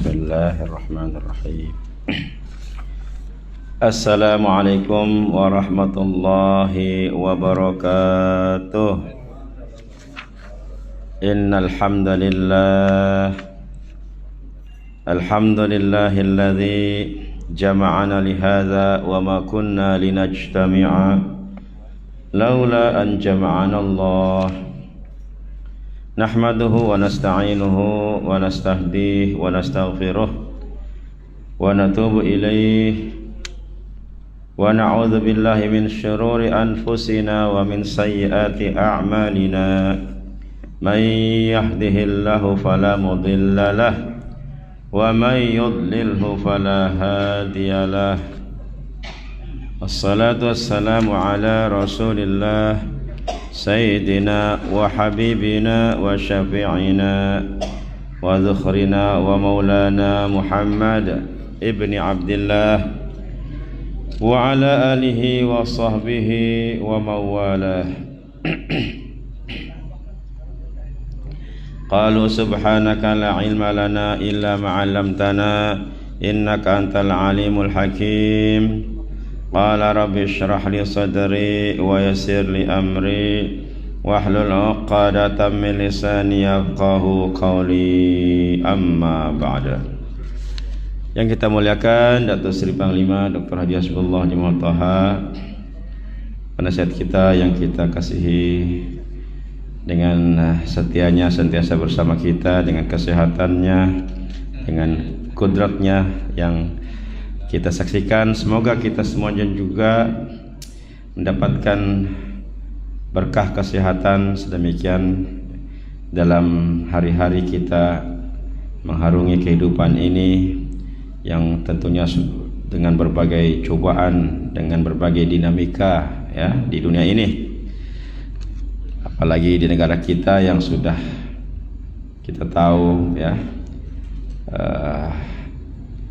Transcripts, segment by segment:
Bismillahirrahmanirrahim. Assalamualaikum warahmatullahi wabarakatuh. Innal hamdalillah alhamdulillahilladzi jama'ana lihadza wa ma kunna linajtami'a laula an jama'ana Allah. Nahmaduhu wa nasta'inuhu wa nastahdihi wa nastaghfiruh wa natubu ilayhi wa na'udzu billahi min syururi anfusina wa min sayyiati a'malina. Man yahdihillahu fala mudilla lahu wa man yudlilhu fala hadiyalah. Wassalatu wassalamu ala Rasulillah Sayyidina wa habibina wa syafi'ina wa dhukhrina wa maulana Muhammad ibni Abdillah wa ala alihi wa sahbihi wa mawalah. Qalu subhanaka la ilma lana illa ma'allamtana innaka antal alimul hakim. Qala rabbi shrah li sadri wa yassir li amri wahlul 'uqdatam min lisani yafqahu qawli, amma ba'da. Yang kita muliakan Datuk Seri Panglima Dr. Haji Hasbullah Jamal Taha, penasihat kita yang kita kasihi, dengan setianya sentiasa bersama kita, dengan kesehatannya, dengan kudratnya yang kita saksikan. Semoga kita semuanya juga mendapatkan berkah kesehatan sedemikian dalam hari-hari kita mengharungi kehidupan ini yang tentunya dengan berbagai cobaan, dengan berbagai dinamika ya di dunia ini, apalagi di negara kita yang sudah kita tahu ya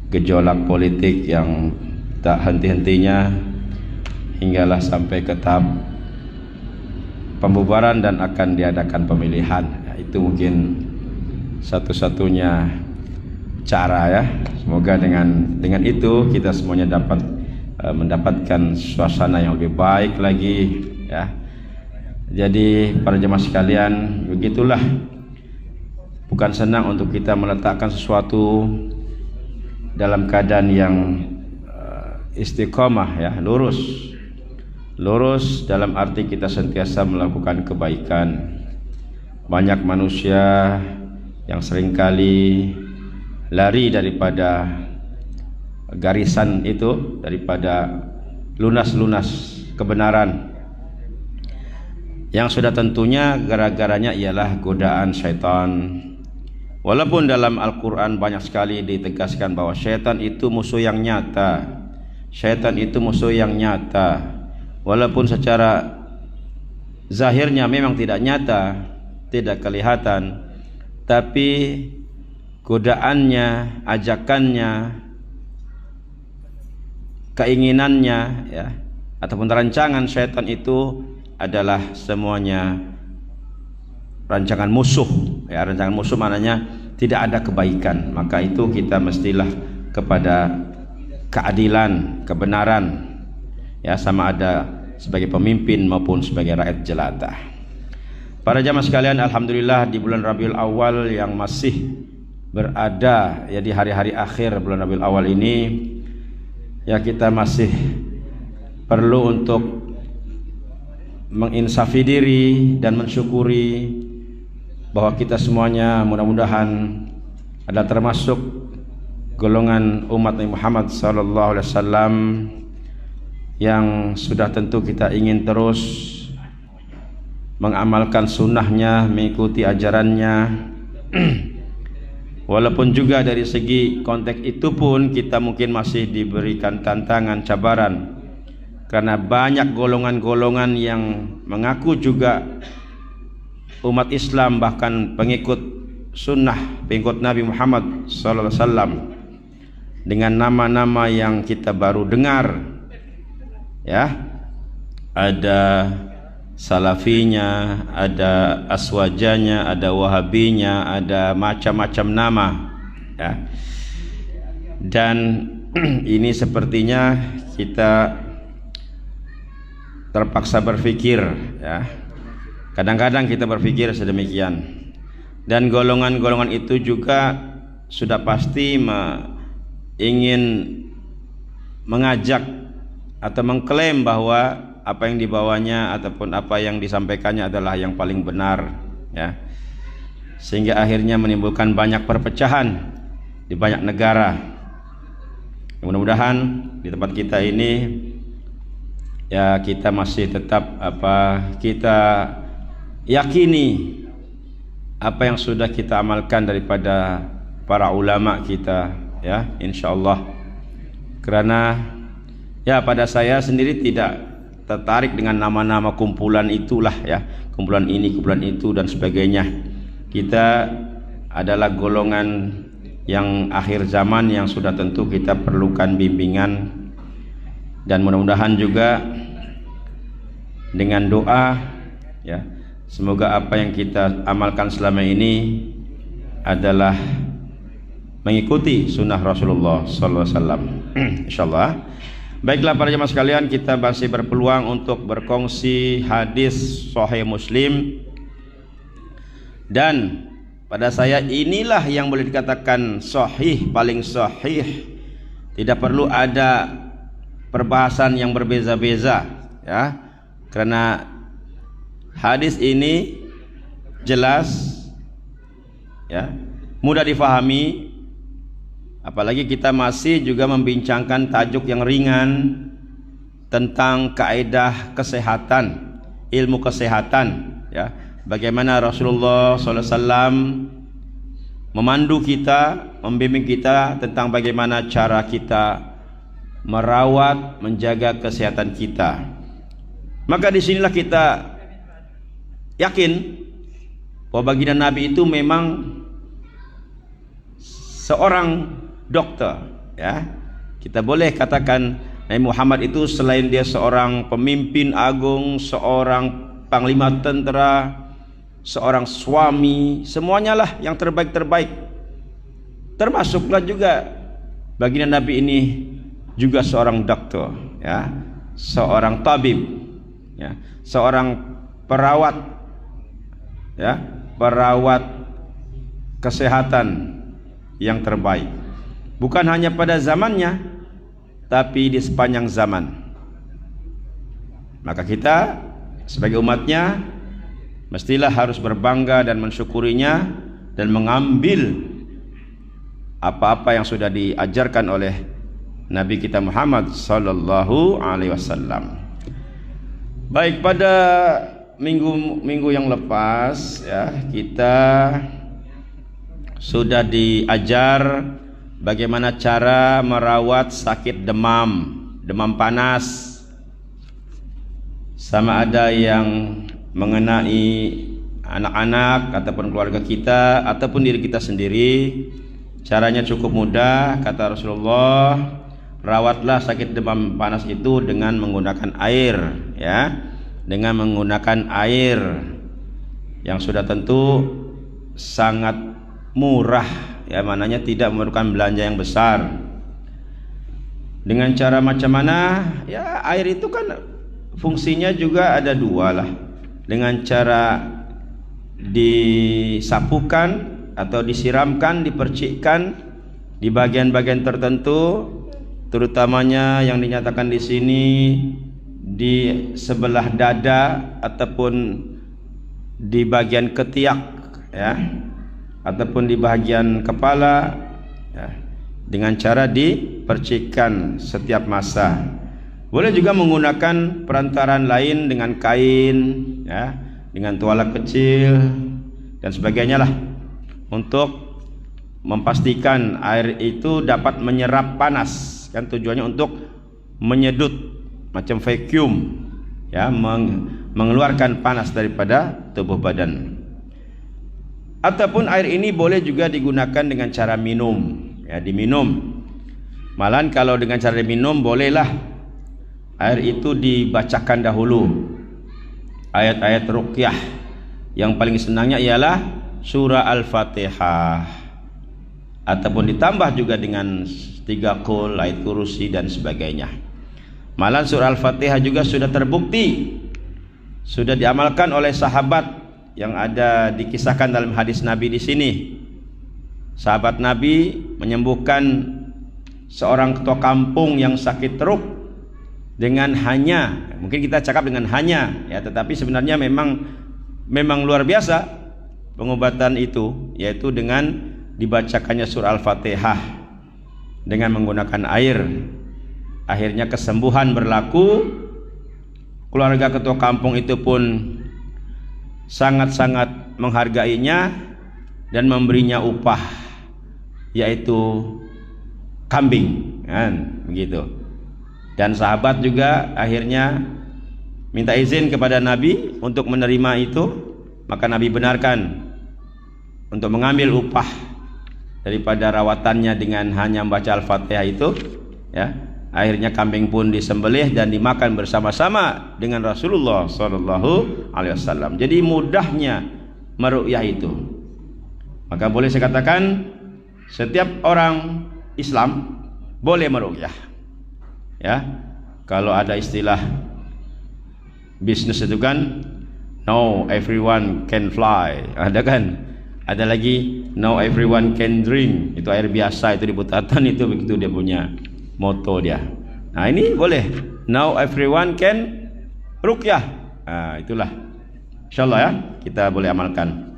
gejolak politik yang tak henti-hentinya hinggalah sampai ke tahap pembubaran dan akan diadakan pemilihan. Itu mungkin satu-satunya cara ya. Semoga dengan itu kita semuanya dapat mendapatkan suasana yang lebih baik lagi ya. Jadi para jemaah sekalian, begitulah, bukan senang untuk kita meletakkan sesuatu dalam keadaan yang istiqomah ya, lurus dalam arti kita sentiasa melakukan kebaikan. Banyak manusia yang seringkali lari daripada garisan itu, daripada lunas-lunas kebenaran, yang sudah tentunya gara-garanya ialah godaan syaitan. Walaupun dalam Al-Quran banyak sekali ditegaskan bahwa syaitan itu musuh yang nyata, syaitan itu musuh yang nyata, walaupun secara zahirnya memang tidak nyata, tidak kelihatan, tapi godaannya, ajakannya, keinginannya ya, ataupun rancangan syaitan itu adalah semuanya rancangan musuh ya. Rancangan musuh maknanya tidak ada kebaikan. Maka itu kita mestilah kepada keadilan, kebenaran ya, sama ada sebagai pemimpin maupun sebagai rakyat jelata. Para jamaah sekalian, alhamdulillah di bulan Rabiul Awal yang masih berada ya di hari-hari akhir bulan Rabiul Awal ini ya, kita masih perlu untuk menginsafi diri dan mensyukuri bahwa kita semuanya mudah-mudahan adalah termasuk golongan umat Nabi Muhammad SAW yang sudah tentu kita ingin terus mengamalkan sunnahnya, mengikuti ajarannya. Walaupun juga dari segi konteks itu pun kita mungkin masih diberikan tantangan, cabaran, karena banyak golongan-golongan yang mengaku juga umat Islam, bahkan pengikut sunnah, pengikut Nabi Muhammad SAW, dengan nama-nama yang kita baru dengar ya. Ada salafinya, ada aswajanya, ada wahabinya, ada macam-macam nama ya. Dan ini sepertinya kita terpaksa berpikir, ya. Kadang-kadang kita berpikir sedemikian. Dan golongan-golongan itu juga sudah pasti ingin mengajak atau mengklaim bahwa apa yang dibawanya ataupun apa yang disampaikannya adalah yang paling benar, ya. Sehingga akhirnya menimbulkan banyak perpecahan di banyak negara. Mudah-mudahan di tempat kita ini ya kita masih tetap kita yakini apa yang sudah kita amalkan daripada para ulama kita, ya, insyaallah. Karena ya pada saya sendiri tidak tertarik dengan nama-nama kumpulan itulah, ya, kumpulan ini, kumpulan itu dan sebagainya. Kita adalah golongan yang akhir zaman yang sudah tentu kita perlukan bimbingan, dan mudah-mudahan juga dengan doa, ya, semoga apa yang kita amalkan selama ini adalah mengikuti sunnah Rasulullah sallallahu alaihi wasallam. Insyaallah. Baiklah para jemaah sekalian, kita masih berpeluang untuk berkongsi hadis Sahih Muslim. Dan pada saya inilah yang boleh dikatakan sahih, paling sahih. Tidak perlu ada perbahasan yang berbeza-beza, ya. Karena hadis ini jelas, ya, mudah difahami. Apalagi kita masih juga membincangkan tajuk yang ringan tentang kaidah kesehatan, ilmu kesehatan, ya. Bagaimana Rasulullah SAW memandu kita, membimbing kita tentang bagaimana cara kita merawat, menjaga kesehatan kita. Maka disinilah kita yakin bahwa baginda Nabi itu memang seorang dokter, ya. Kita boleh katakan Nabi Muhammad itu selain dia seorang pemimpin agung, seorang panglima tentara, seorang suami, semuanya lah yang terbaik-terbaik. Termasuklah juga baginda Nabi ini juga seorang dokter, ya, seorang tabib, ya, seorang perawat, ya, perawat kesehatan yang terbaik. Bukan hanya pada zamannya, tapi di sepanjang zaman. Maka kita sebagai umatnya mestilah harus berbangga dan mensyukurinya dan mengambil apa-apa yang sudah diajarkan oleh Nabi kita Muhammad sallallahu alaihi wasallam. Baik, pada minggu yang lepas, ya, kita sudah diajar bagaimana cara merawat sakit demam panas, sama ada yang mengenai anak-anak ataupun keluarga kita ataupun diri kita sendiri. Caranya cukup mudah, kata Rasulullah, rawatlah sakit demam panas itu dengan menggunakan air, ya, dengan menggunakan air yang sudah tentu sangat murah, ya, mananya tidak memerlukan belanja yang besar. Dengan cara macam mana? Ya, air itu kan fungsinya juga ada dua lah. Dengan cara disapukan atau disiramkan, dipercikkan di bagian-bagian tertentu, terutamanya yang dinyatakan di sini di sebelah dada ataupun di bagian ketiak, ya, ataupun di bagian kepala, ya, dengan cara dipercikkan setiap masa. Boleh juga menggunakan perantaran lain dengan kain, ya, dengan tuala kecil dan sebagainya lah, untuk memastikan air itu dapat menyerap panas. Kan tujuannya untuk menyedut macam vacuum, ya, mengeluarkan panas daripada tubuh badan. Ataupun air ini boleh juga digunakan dengan cara minum, ya, diminum. Malahan kalau dengan cara diminum bolehlah air itu dibacakan dahulu ayat-ayat ruqyah. Yang paling senangnya ialah surah Al-Fatihah. ataupun ditambah juga dengan 3 qul, ayat kursi dan sebagainya. Malah surah Al-Fatihah juga sudah terbukti, sudah diamalkan oleh sahabat yang ada dikisahkan dalam hadis Nabi di sini. Sahabat Nabi menyembuhkan seorang ketua kampung yang sakit teruk dengan hanya, mungkin kita cakap dengan hanya ya, tetapi sebenarnya memang luar biasa pengobatan itu, yaitu dengan dibacakannya surah Al-Fatihah dengan menggunakan air. Akhirnya kesembuhan berlaku. Keluarga ketua kampung itu pun sangat-sangat menghargainya dan memberinya upah, yaitu kambing, kan begitu. Dan sahabat juga akhirnya minta izin kepada Nabi untuk menerima itu, maka Nabi benarkan untuk mengambil upah daripada rawatannya dengan hanya membaca Al-Fatihah itu, ya. Akhirnya kambing pun disembelih dan dimakan bersama-sama dengan Rasulullah SAW. Jadi mudahnya meruqyah itu. Maka boleh saya katakan setiap orang Islam boleh meruqyah. Ya, kalau ada istilah bisnis itu kan, no everyone can fly, ada kan? Ada lagi no everyone can drink, itu air biasa, itu di Butantan itu begitu dia punya moto dia. Nah ini boleh, no everyone can ruqyah. Nah itulah, insyaallah ya kita boleh amalkan.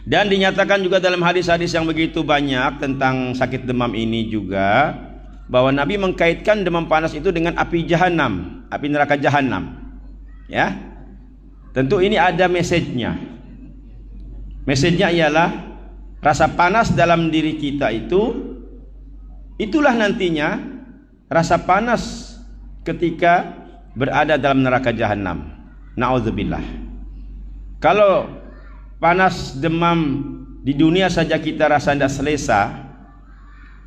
Dan dinyatakan juga dalam hadis-hadis yang begitu banyak tentang sakit demam ini juga, bahwa Nabi mengkaitkan demam panas itu dengan api jahanam, api neraka jahanam. Ya, tentu ini ada message-nya. Message-nya ialah rasa panas dalam diri kita itu, itulah nantinya rasa panas ketika berada dalam neraka jahanam. Na'udzubillah. Kalau panas demam di dunia saja kita rasa tidak selesa,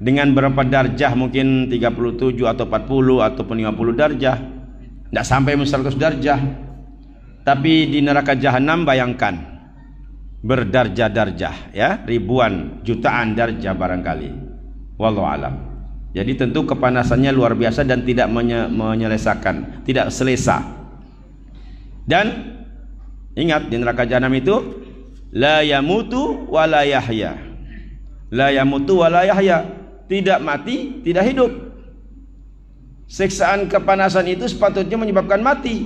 dengan berapa darjah, mungkin 37 atau 40 ataupun 50 darjah, tidak sampai 100 darjah. Tapi di neraka jahanam bayangkan berdarjah-darjah, ya, ribuan, jutaan darjah barangkali. Wallahu alam. Jadi tentu kepanasannya luar biasa dan tidak menyelesakan, tidak selesa. Dan ingat, di neraka jahanam itu la yamutu wa la yahya. La yamutu wa la yahya, tidak mati, tidak hidup. Siksaan kepanasan itu sepatutnya menyebabkan mati,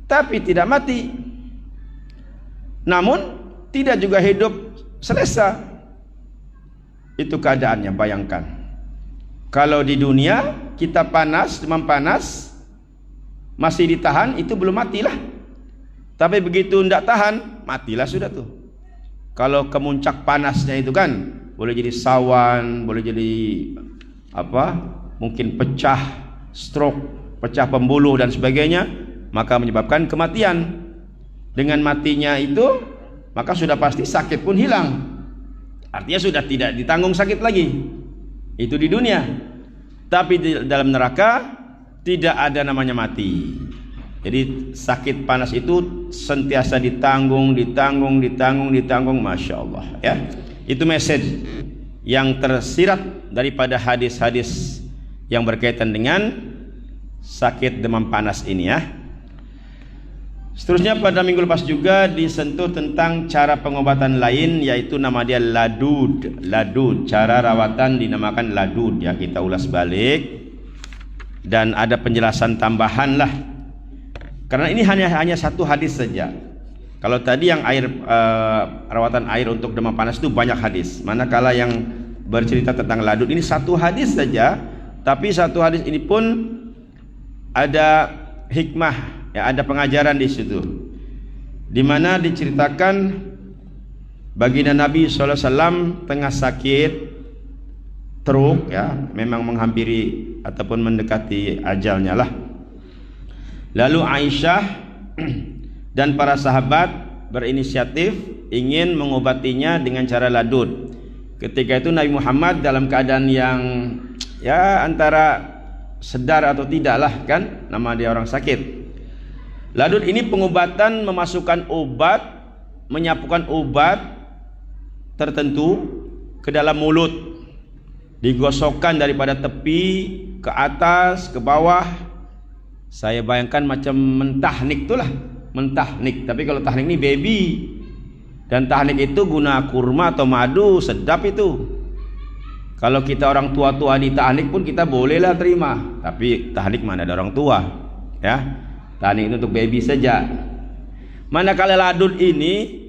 tapi tidak mati. Namun tidak juga hidup selesa. Itu keadaannya, bayangkan. Kalau di dunia kita panas, demam panas, masih ditahan, itu belum matilah. Tapi begitu tidak tahan, matilah sudah tuh. Kalau kemuncak panasnya itu kan, boleh jadi sawan, boleh jadi apa, mungkin pecah, stroke, pecah pembuluh dan sebagainya, maka menyebabkan kematian. Dengan matinya itu, maka sudah pasti sakit pun hilang. Artinya sudah tidak ditanggung sakit lagi. Itu di dunia. Tapi di dalam neraka tidak ada namanya mati. Jadi sakit panas itu sentiasa ditanggung, Masya Allah, ya. Itu message yang tersirat daripada hadis-hadis yang berkaitan dengan sakit demam panas ini, ya. Seterusnya pada minggu lepas juga disentuh tentang cara pengobatan lain, yaitu nama dia ladud. Cara rawatan dinamakan ladud, ya, kita ulas balik dan ada penjelasan tambahan lah. Karena ini hanya satu hadis saja. Kalau tadi yang rawatan air untuk demam panas itu banyak hadis. Manakala yang bercerita tentang ladud ini satu hadis saja, tapi satu hadis ini pun ada hikmah, ya, ada pengajaran di situ, di mana diceritakan baginda Nabi SAW tengah sakit teruk, ya, memang menghampiri ataupun mendekati ajalnya lah. Lalu Aisyah dan para sahabat berinisiatif ingin mengobatinya dengan cara ladud. Ketika itu Nabi Muhammad dalam keadaan yang ya antara sedar atau tidak lah, kan, nama dia orang sakit. Ladud ini pengobatan memasukkan obat, menyapukan obat tertentu ke dalam mulut, digosokkan daripada tepi ke atas ke bawah. Saya bayangkan macam mentahnik itulah, mentahnik. Tapi kalau tahnik ini baby, dan tahnik itu guna kurma atau madu, sedap itu. Kalau kita orang tua-tua di tahnik pun kita bolehlah terima, tapi tahnik mana ada orang tua, ya. Tahnik itu untuk baby saja. Manakala ladud ini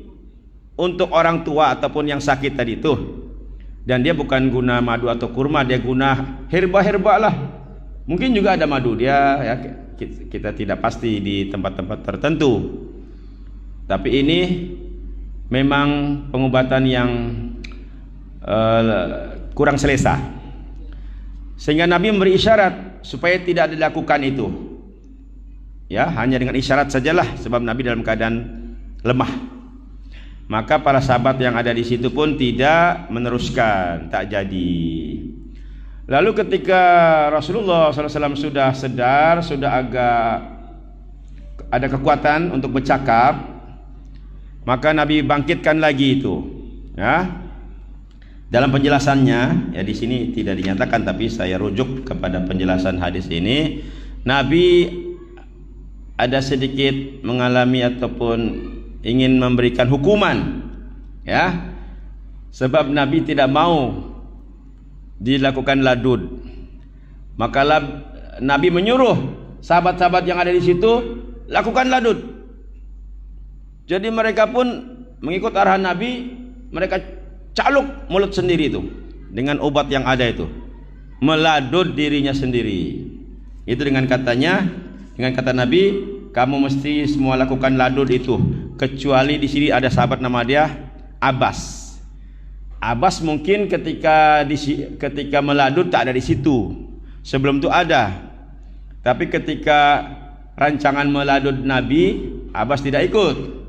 untuk orang tua ataupun yang sakit tadi itu, dan dia bukan guna madu atau kurma, dia guna herba-herba lah. Mungkin juga ada madu dia, ya, kita tidak pasti di tempat-tempat tertentu. Tapi ini memang pengobatan yang kurang selesa, sehingga Nabi memberi isyarat supaya tidak dilakukan itu. Ya, hanya dengan isyarat sajalah, sebab Nabi dalam keadaan lemah. Maka para sahabat yang ada di situ pun tidak meneruskan, tak jadi. Lalu ketika Rasulullah SAW sudah sedar, sudah agak ada kekuatan untuk bercakap, maka Nabi bangkitkan lagi itu. Ya, dalam penjelasannya, ya di sini tidak dinyatakan, tapi saya rujuk kepada penjelasan hadis ini. Nabi ada sedikit mengalami ataupun ingin memberikan hukuman, ya, sebab Nabi tidak mau dilakukan ladud. Maka Nabi menyuruh sahabat-sahabat yang ada di situ lakukan ladud. Jadi mereka pun mengikut arahan Nabi, mereka caluk mulut sendiri itu dengan obat yang ada itu, meladud dirinya sendiri. Itu dengan kata Nabi, kamu mesti semua lakukan ladud itu, kecuali di sini ada sahabat nama dia Abbas. Abbas mungkin ketika meladud tak ada di situ, sebelum itu ada. Tapi ketika rancangan meladud Nabi, Abbas tidak ikut.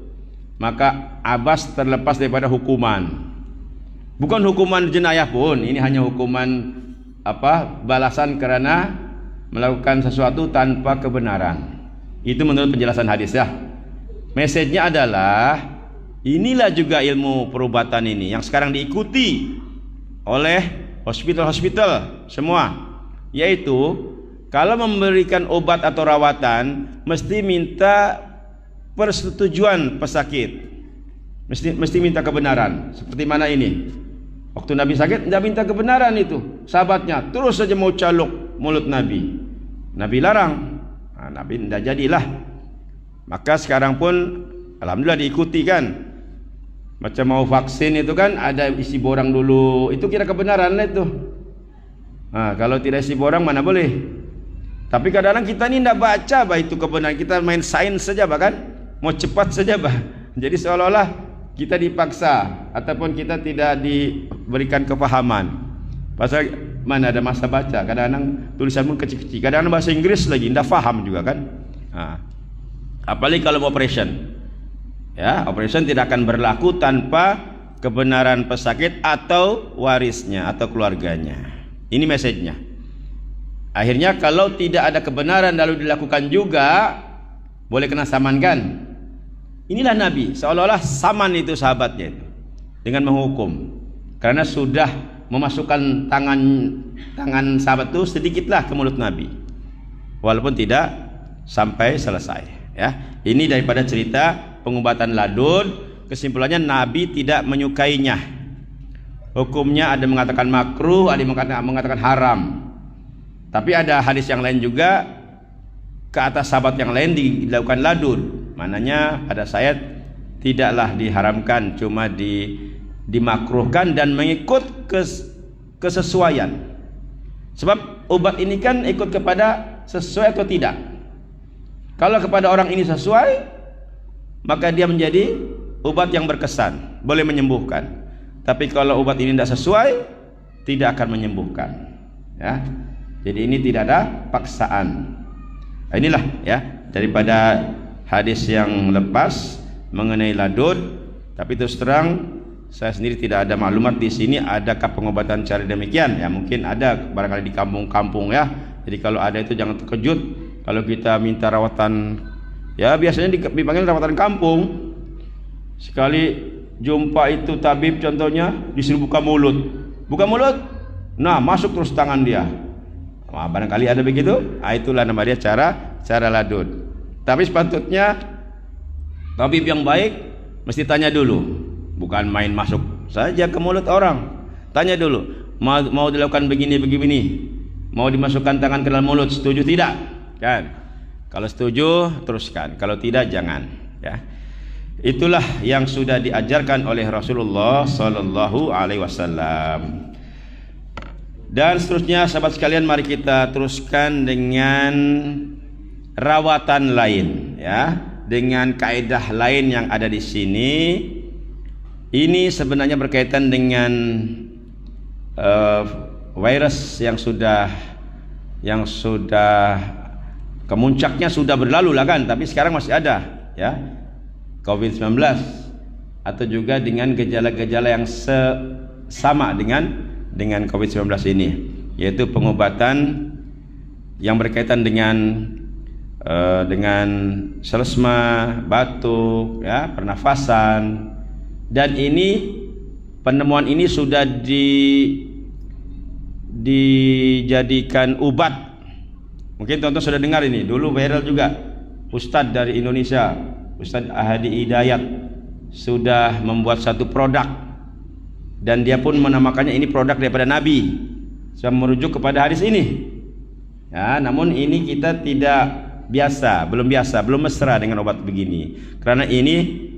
Maka Abbas terlepas daripada hukuman. Bukan hukuman jenayah pun, ini hanya hukuman balasan karena melakukan sesuatu tanpa kebenaran. Itu menurut penjelasan hadis, ya. Message-nya adalah inilah juga ilmu perubatan ini yang sekarang diikuti oleh hospital-hospital semua, yaitu kalau memberikan obat atau rawatan mesti minta persetujuan pesakit, mesti minta kebenaran. Seperti mana ini? Waktu Nabi sakit, tidak minta kebenaran itu, sahabatnya terus saja mau caluk mulut Nabi. Nabi larang, Nabi tidak jadilah. Maka sekarang pun alhamdulillah diikuti kan. Macam mau vaksin itu kan ada isi borang dulu, itu kira kebenaran lah itu. Kalau tidak isi borang mana boleh. Tapi kadang-kadang kita ini tidak baca itu kebenaran, kita main sains saja bahkan, mau cepat saja Jadi seolah-olah kita dipaksa ataupun kita tidak diberikan kepahaman. Pasal mana ada masa baca, kadang-kadang tulisan pun kecil-kecil, kadang-kadang bahasa Inggris lagi tidak faham juga kan. Apalagi kalau operation, ya, operation tidak akan berlaku tanpa kebenaran pesakit atau warisnya atau keluarganya. Ini message-nya. Akhirnya kalau tidak ada kebenaran lalu dilakukan juga, boleh kena saman kan? Inilah Nabi, seolah-olah saman itu sahabatnya itu dengan menghukum, karena sudah memasukkan tangan sahabat itu sedikitlah ke mulut Nabi, walaupun tidak sampai selesai. Ya, ini daripada cerita pengobatan ladud. Kesimpulannya Nabi tidak menyukainya. Hukumnya ada mengatakan makruh, ada mengatakan haram. Tapi ada hadis yang lain juga ke atas sahabat yang lain dilakukan ladud. Mananya pada saya tidaklah diharamkan, cuma dimakruhkan dan mengikut kesesuaian. Sebab obat ini kan ikut kepada sesuai atau tidak. Kalau kepada orang ini sesuai, maka dia menjadi obat yang berkesan, boleh menyembuhkan. Tapi kalau obat ini tidak sesuai, tidak akan menyembuhkan. Ya, jadi ini tidak ada paksaan. Inilah ya daripada hadis yang lepas mengenai ladud. Tapi terus terang saya sendiri tidak ada maklumat di sini adakah pengobatan cara demikian. Ya mungkin ada barangkali di kampung-kampung ya. Jadi kalau ada itu jangan terkejut kalau kita minta rawatan. Ya biasanya dipanggil rawatan kampung. Sekali jumpa itu tabib contohnya, disuruh buka mulut. Buka mulut, nah masuk terus tangan dia. Nah, barangkali ada begitu. Nah, itulah nama dia cara ladud. Tapi sepatutnya tabib yang baik mesti tanya dulu, bukan main masuk saja ke mulut orang. Tanya dulu, mau dilakukan begini, mau dimasukkan tangan ke dalam mulut, setuju tidak? Kan? Kalau setuju teruskan, kalau tidak jangan. Ya, itulah yang sudah diajarkan oleh Rasulullah Sallallahu Alaihi Wasallam. Dan seterusnya, sahabat sekalian, mari kita teruskan dengan rawatan lain, ya, dengan kaedah lain yang ada di sini. Ini sebenarnya berkaitan dengan virus yang sudah kemuncaknya sudah berlalu lah kan, tapi sekarang masih ada, ya, COVID-19, atau juga dengan gejala-gejala yang sama dengan COVID-19 ini, yaitu pengobatan yang berkaitan dengan selesma, batuk, ya, pernafasan. Dan ini penemuan ini sudah dijadikan obat. Mungkin teman-teman sudah dengar ini, dulu viral juga. Ustadz dari Indonesia, Ustadz Ahadi Hidayat, sudah membuat satu produk, dan dia pun menamakannya ini produk daripada Nabi, sudah merujuk kepada hadis ini. Ya, namun ini kita belum mesra dengan obat begini, karena ini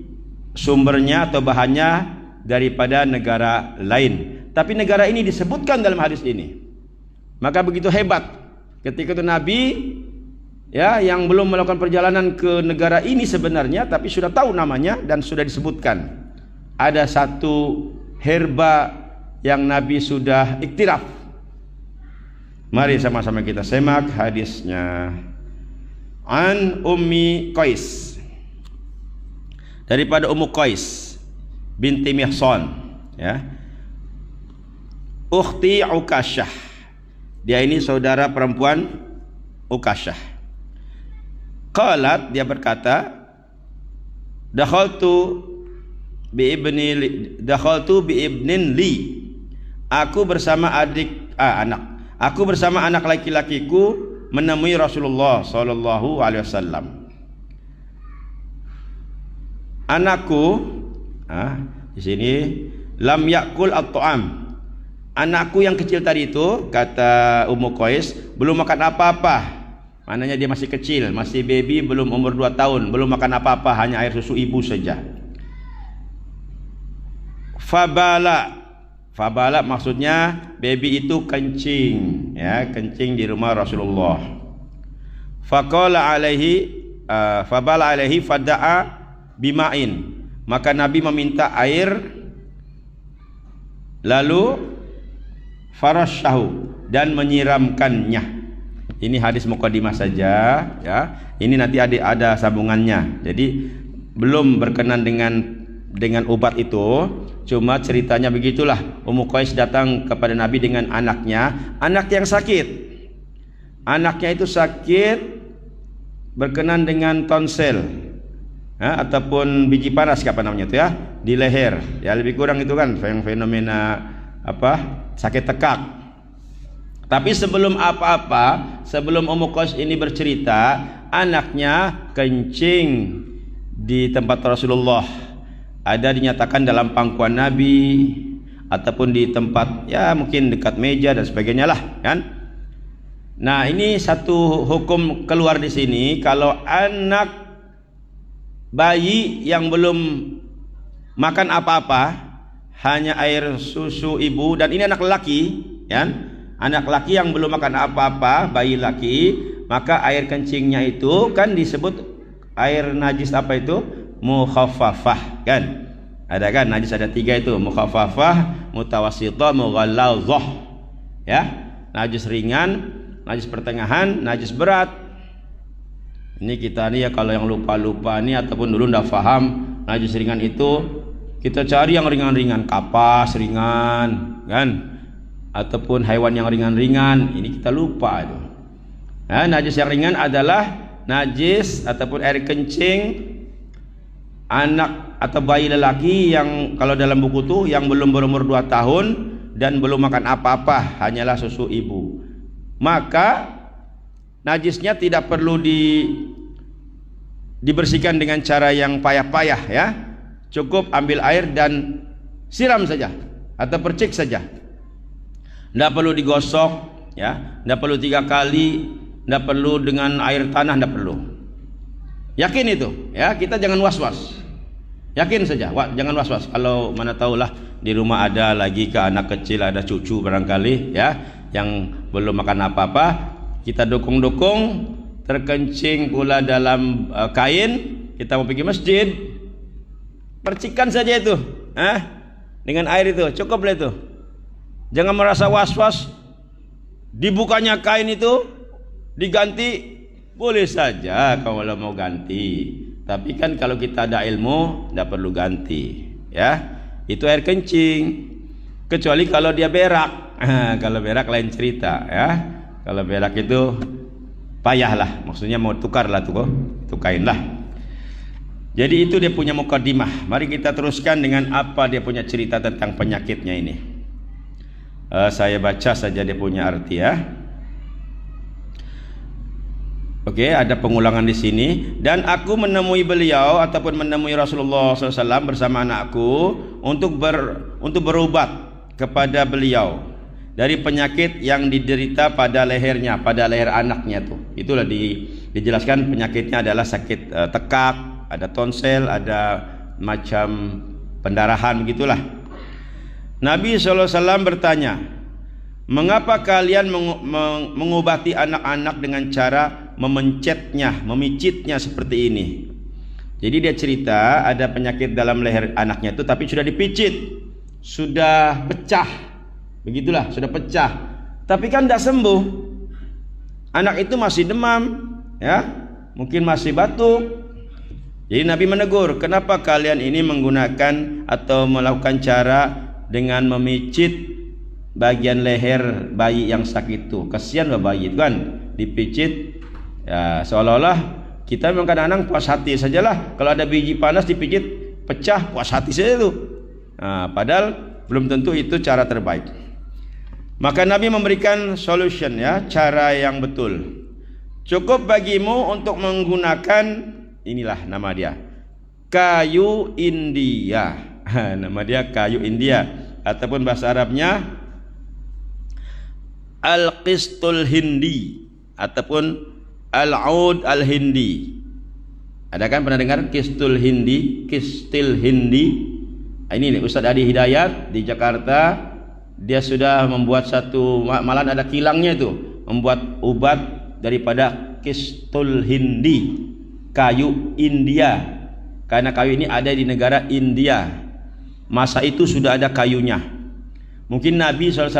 sumbernya atau bahannya daripada negara lain, tapi negara ini disebutkan dalam hadis ini. Maka begitu hebat ketika itu Nabi, ya, yang belum melakukan perjalanan ke negara ini sebenarnya, tapi sudah tahu namanya dan sudah disebutkan. Ada satu herba yang Nabi sudah iktiraf. Mari sama-sama kita semak hadisnya. An Ummi Qais, daripada Ummu Qais binti Mihsan, ya, ukhti Ukasyah. Dia ini saudara perempuan Ukasyah. Qalat, dia berkata, dakhaltu bi ibnin li, aku bersama anak laki-lakiku menemui Rasulullah Sallallahu Alaihi Wasallam. Anakku, di sini lam yakul at-ta'am. Anakku yang kecil tadi itu, kata Ummu Qais, belum makan apa-apa. Maknanya dia masih kecil, masih baby, belum umur 2 tahun, belum makan apa-apa, hanya air susu ibu saja. Fabala maksudnya baby itu kencing, ya, kencing di rumah Rasulullah. Fabala alaihi fada'a bima'in, maka Nabi meminta air, lalu farasyahu, dan menyiramkannya. Ini hadis muqaddimah saja, ya. Ini nanti ada sambungannya. Jadi belum berkenan dengan obat itu, cuma ceritanya begitulah. Ummu Qais datang kepada Nabi dengan anaknya, anak yang sakit. Anaknya itu sakit berkenan dengan tonsel, ya, ataupun biji panas, apa namanya itu, ya, di leher. Ya, lebih kurang itu kan fenomena sakit tekak. Tapi sebelum sebelum Ummu Qais ini bercerita, anaknya kencing di tempat Rasulullah. Ada dinyatakan dalam pangkuan Nabi, ataupun di tempat, ya, mungkin dekat meja dan sebagainya lah, kan. Nah, ini satu hukum keluar di sini. Kalau anak bayi yang belum makan apa-apa, hanya air susu ibu, dan ini anak laki, ya, anak laki yang belum makan apa-apa, bayi laki, maka air kencingnya itu kan disebut air najis mukhaffafah, kan. Ada kan najis, ada 3 itu, mukhaffafah, mutawassithah, mughallazah, ya. Najis ringan, najis pertengahan, najis berat. Ini kita nih, ya, kalau yang lupa-lupa nih ataupun dulu ndak paham najis ringan itu, kita cari yang ringan-ringan, kapas ringan, kan, ataupun hewan yang ringan-ringan. Ini kita lupa itu. Nah, najis yang ringan adalah najis ataupun air kencing anak atau bayi lelaki yang kalau dalam buku tuh yang belum berumur 2 tahun dan belum makan apa-apa, hanyalah susu ibu, maka najisnya tidak perlu dibersihkan dengan cara yang payah-payah ya. Cukup ambil air dan siram saja atau percik saja. Tidak perlu digosok ya, tidak perlu 3 kali, tidak perlu dengan air tanah, tidak perlu. Yakin itu ya, kita jangan was-was. Yakin saja, jangan was-was. Kalau mana tahulah di rumah ada lagi ke anak kecil, ada cucu barangkali ya yang belum makan apa-apa, kita dukung-dukung, terkencing pula dalam kain, kita mau pergi masjid, percikan saja itu dengan air itu, cukuplah itu. Jangan merasa was-was, dibukanya kain itu diganti, boleh saja kalau mau ganti, tapi kan kalau kita ada ilmu tidak perlu ganti ya. Itu air kencing, kecuali kalau dia berak. Kalau berak lain cerita ya. Kalau berak itu payahlah, maksudnya mau tukarlah tuh kain lah. Jadi itu dia punya mukadimah. Mari kita teruskan dengan apa dia punya cerita tentang penyakitnya ini. Saya baca saja dia punya arti ya. Oke, ada pengulangan di sini. Dan aku menemui beliau ataupun menemui Rasulullah SAW bersama anakku untuk berobat kepada beliau dari penyakit yang diderita pada lehernya, pada leher anaknya tuh. Itulah dijelaskan penyakitnya adalah sakit tekak, ada tonsel, ada macam pendarahan begitulah. Nabi SAW bertanya, mengapa kalian mengobati anak-anak dengan cara memicitnya seperti ini? Jadi dia cerita ada penyakit dalam leher anaknya itu, tapi sudah dipicit, sudah pecah, begitulah, sudah pecah, tapi kan tidak sembuh. Anak itu masih demam, ya, mungkin masih batuk. Jadi Nabi menegur, kenapa kalian ini menggunakan atau melakukan cara dengan memicit bagian leher bayi yang sakit itu? Kasihan loh bayi itu kan dipicit ya, seolah-olah kita memang kadang-kadang puas hati sajalah kalau ada biji panas dipicit pecah, puas hati saja itu. Padahal belum tentu itu cara terbaik. Maka Nabi memberikan solution ya, cara yang betul. Cukup bagimu untuk menggunakan, inilah nama dia, kayu India. Nama dia kayu India, ataupun bahasa Arabnya al-qistul hindi ataupun al-aud al-hindi. Ada kan pernah dengar kistul hindi, kistil hindi? Ini nih Ustaz Adi Hidayat di Jakarta, dia sudah membuat satu, malah ada kilangnya itu, membuat obat daripada kistul hindi, kayu India. Karena kayu ini ada di negara India. Masa itu sudah ada kayunya. Mungkin Nabi SAW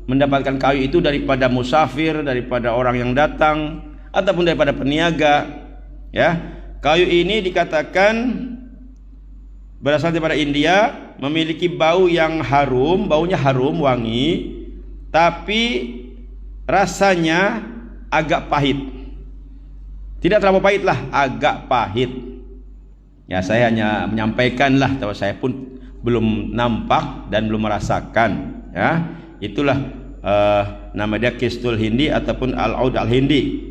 mendapatkan kayu itu daripada musafir, daripada orang yang datang, ataupun daripada peniaga ya. Kayu ini dikatakan berasal daripada India, memiliki bau yang harum, baunya harum, wangi, tapi rasanya agak pahit. Tidak terlalu pahit lah, agak pahit ya. Saya hanya menyampaikan lah, tapi saya pun belum nampak dan belum merasakan ya. Itulah nama dia kistul hindi ataupun al-aud al-hindi.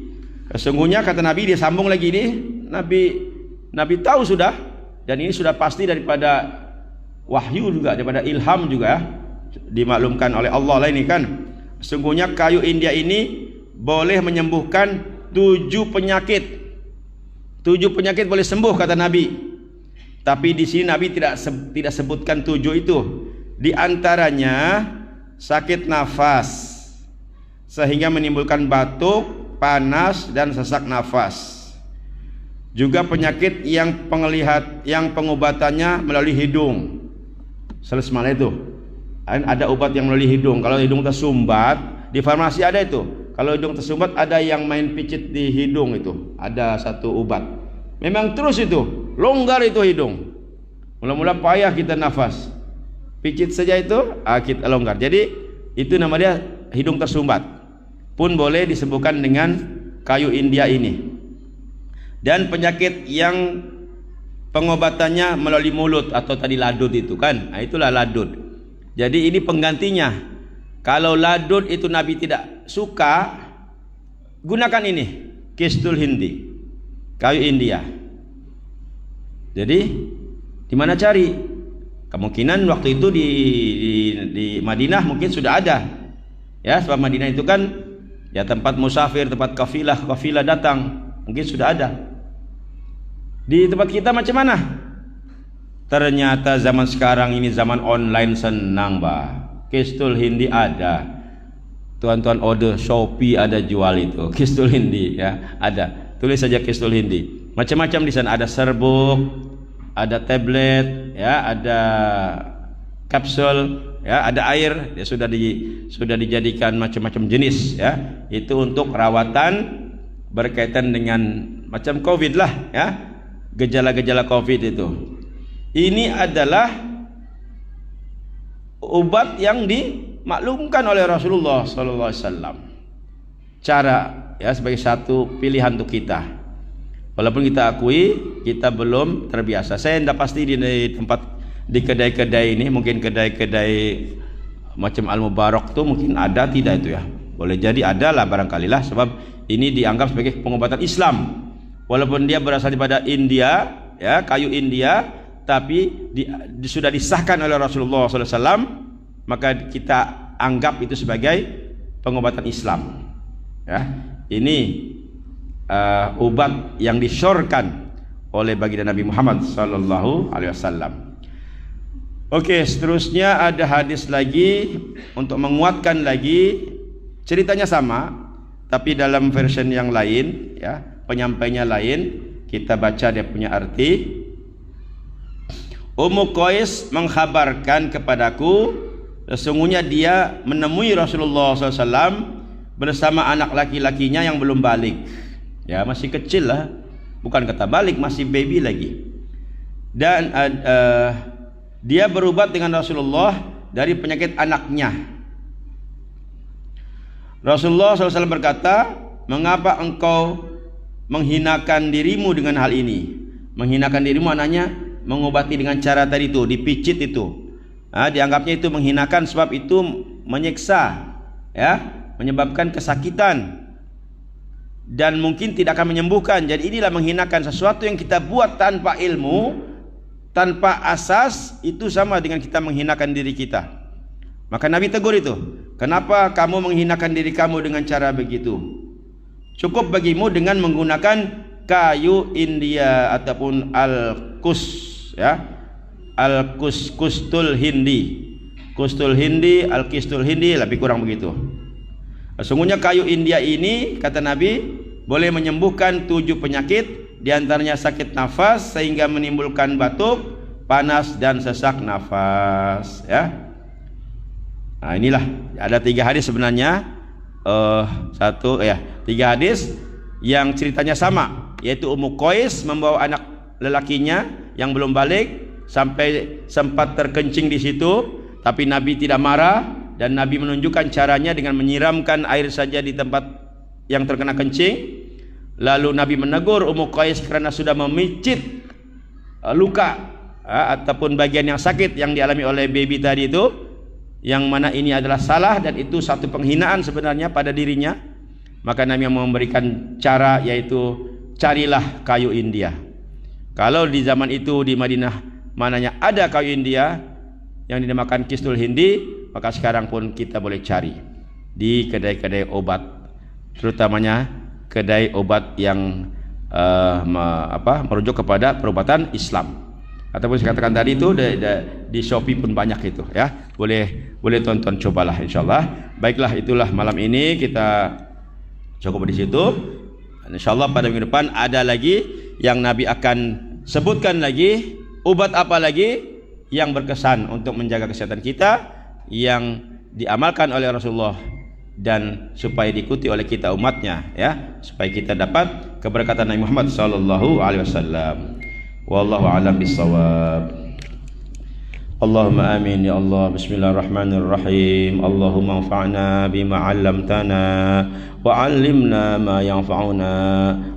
Sesungguhnya kata Nabi, dia sambung lagi ini, Nabi tahu sudah, dan ini sudah pasti daripada wahyu juga, daripada ilham juga, dimaklumkan oleh Allah lah ini kan. Sesungguhnya kayu India ini boleh menyembuhkan 7 penyakit. 7 penyakit boleh sembuh kata Nabi. Tapi di sini Nabi tidak sebutkan 7 itu. Di antaranya sakit nafas sehingga menimbulkan batuk, panas dan sesak nafas. Juga penyakit yang pengobatannya melalui hidung. Selesai itu. Ada obat yang melalui hidung. Kalau hidung tersumbat, di farmasi ada itu. Kalau hidung tersumbat ada yang main picit di hidung itu. Ada satu obat. Memang terus itu, longgar itu hidung. Mula-mula payah kita nafas. Picit saja itu, kita longgar. Jadi itu nama dia hidung tersumbat. Pun boleh disembuhkan dengan kayu India ini. Dan penyakit yang pengobatannya melalui mulut atau tadi ladud itu kan. Nah, itulah ladud. Jadi ini penggantinya. Kalau ladud itu Nabi tidak suka, gunakan ini, kistul hindi, kayu India. Jadi di mana cari? Kemungkinan waktu itu di Madinah mungkin sudah ada. Ya, sebab Madinah itu kan ya tempat musafir, tempat kafilah datang, mungkin sudah ada. Di tempat kita macam mana? Ternyata zaman sekarang ini zaman online, senang, Mbak. Kistul hindi ada. Tuan-tuan order Shopee ada jual itu, kistul hindi ya, ada. Tulis saja kistul hindi. Macam-macam di sana, ada serbuk, ada tablet, ya, ada kapsul, ya, ada air, ya, sudah dijadikan macam-macam jenis, ya. Itu untuk rawatan berkaitan dengan macam COVID lah, ya. Gejala-gejala COVID itu. Ini adalah obat yang dimaklumkan oleh Rasulullah sallallahu alaihi wasallam. Cara, ya, sebagai satu pilihan untuk kita. Walaupun kita akui kita belum terbiasa. Saya tidak pasti di tempat, di kedai-kedai ini, mungkin kedai-kedai macam Al Mubarak tuh mungkin ada, tidak itu ya. Boleh jadi ada lah barangkali lah, sebab ini dianggap sebagai pengobatan Islam. Walaupun dia berasal daripada India, ya, kayu India, tapi sudah disahkan oleh Rasulullah SAW, maka kita anggap itu sebagai pengobatan Islam. Ya, ini obat yang disyorkan oleh baginda Nabi Muhammad sallallahu alaihi wasallam. Oke, seterusnya ada hadis lagi untuk menguatkan lagi, ceritanya sama tapi dalam version yang lain, ya, penyampainya lain. Kita baca dia punya arti. Ummu Qais mengkhabarkan kepadaku, sesungguhnya dia menemui Rasulullah SAW bersama anak laki-lakinya yang belum balik. Ya, masih kecil lah, bukan kata balik, masih baby lagi. Dan dia berubat dengan Rasulullah dari penyakit anaknya. Rasulullah SAW berkata, mengapa engkau menghinakan dirimu dengan hal ini? Menghinakan dirimu anaknya mengobati dengan cara tadi itu, dipicit itu. Dianggapnya itu menghinakan sebab itu menyiksa, ya, menyebabkan kesakitan dan mungkin tidak akan menyembuhkan. Jadi inilah menghinakan, sesuatu yang kita buat tanpa ilmu, tanpa asas, itu sama dengan kita menghinakan diri kita. Maka Nabi tegur itu, kenapa kamu menghinakan diri kamu dengan cara begitu? Cukup bagimu dengan menggunakan kayu India ataupun al-kus, ya, kustul hindi, kustul hindi, al-kistul hindi, lebih kurang begitu. Sesungguhnya kayu India ini, kata Nabi, boleh menyembuhkan 7 penyakit, diantaranya sakit nafas sehingga menimbulkan batuk, panas dan sesak nafas, ya. Nah, inilah ada 3 hadis sebenarnya, 3 hadis yang ceritanya sama, yaitu Ummu Qais membawa anak lelakinya yang belum balik sampai sempat terkencing di situ, tapi Nabi tidak marah dan Nabi menunjukkan caranya dengan menyiramkan air saja di tempat yang terkena kencing. Lalu Nabi menegur Ummu Qais karena sudah memicit luka ataupun bagian yang sakit yang dialami oleh baby tadi itu, yang mana ini adalah salah dan itu satu penghinaan sebenarnya pada dirinya. Maka Nabi memberikan cara, yaitu carilah kayu India. Kalau di zaman itu di Madinah mananya ada kayu India yang dinamakan kistul hindi, maka sekarang pun kita boleh cari di kedai-kedai obat, terutamanya kedai obat yang merujuk kepada perobatan Islam. Ataupun saya katakan tadi itu di Shopee pun banyak itu, ya. Boleh tonton, cobalah insyaallah. Baiklah, itulah malam ini kita cukup di situ. Insyaallah pada minggu depan ada lagi yang Nabi akan sebutkan lagi, obat apa lagi yang berkesan untuk menjaga kesehatan kita, yang diamalkan oleh Rasulullah dan supaya diikuti oleh kita umatnya, ya, supaya kita dapat keberkatan Nabi Muhammad sallallahu alaihi wasallam. Wallahu a'lam bissawab. Allahumma amin ya Allah. Bismillahirrahmanirrahim. Allahumma anfa'na bima 'allamtana wa 'allimna ma yanfa'una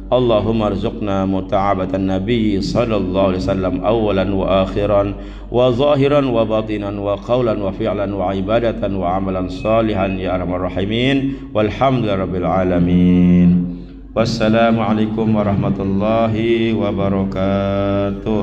Allahumma arzuqna muta'abatan nabi sallallahu alaihi wasallam awalan wa akhiran wa zahiran wa batinan wa qawlan wa fi'lan wa ibadatan wa amalan salihan ya arhamar rahimin walhamdulillahi rabbil alamin. Wassalamualaikum warahmatullahi wabarakatuh.